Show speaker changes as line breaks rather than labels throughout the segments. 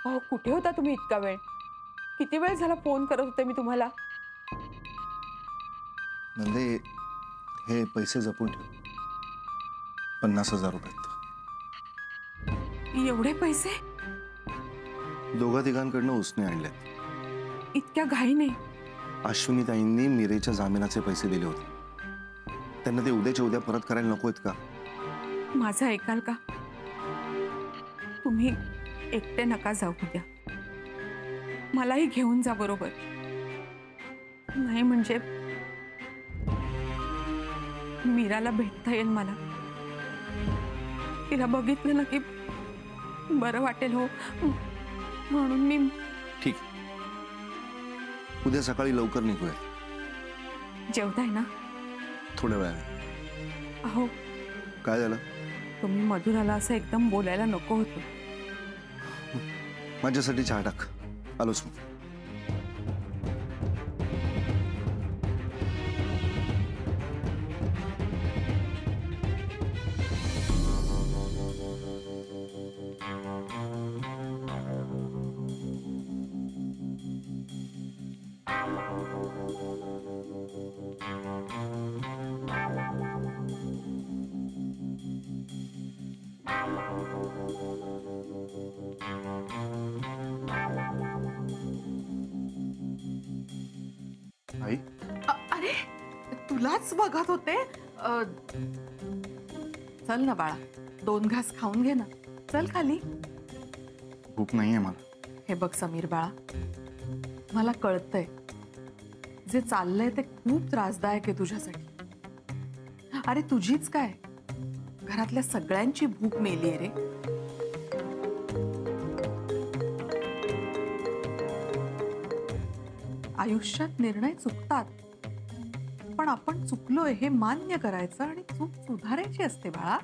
अहो कुठे होता तुम्ही इतका वेळ? किती वेळ झाला फोन करत होते मी तुम्हाला.
नंदे, हे पैसे जपून ठेव. 50,000 रुपये.
एवढे पैसे?
दोघा तिघांकडनं उसने आणलेत.
इतक्या घाईने?
अश्विनीताईंनी मीरेच्या जामिनाचे पैसे दिले होते. त्यांना ते उद्याच्या उद्या परत करायला नको आहेत का?
माझं ऐकाल का? तुम्ही एकटे नका जाऊ उद्या. मलाही घेऊन जा बरोबर. नाही म्हणजे मीराला भेटता येईल मला. तिला बघितलं ना की बरं वाटेल हो, म्हणून मी.
ठीक, उद्या सकाळी लवकर निघूया.
जेवताय ना?
थोड्या वेळाने.
अहो
काय झालं?
तुम्ही मधुराला असं एकदम बोलायला नको होतं.
माझ्यासाठी चहा टाक. आलोच मी. आई,
अरे तुलाच बघत होते. चल ना बाळा, 2 घास खाऊन घे ना. चल खाली.
भूक नाहीये मला.
हे बघ समीर बाळा, मला कळतंय जे चाललंय ते खूप त्रासदायक आहे तुझ्यासाठी. अरे तुझीच काय, घरातल्या सगळ्यांची भूक मेलीये रे. आयुष्यात निर्णय चुकतात, पण आपण चुकलोय हे मान्य करायचं आणि चूक सुधारायची असते बाळा.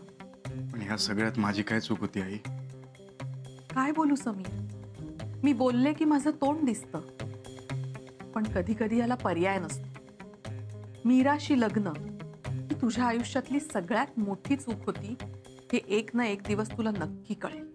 पण ह्या सगळ्यात माझी काय चूक होती आई?
काय बोलू समीर, मी बोलले की माझं तोंड दिसतं, पण कधी कधी याला पर्याय नसतो. मीराशी लग्न ही तुझ्या आयुष्यातली सगळ्यात मोठी चूक होती, हे एक ना एक दिवस तुला नक्की कळेल.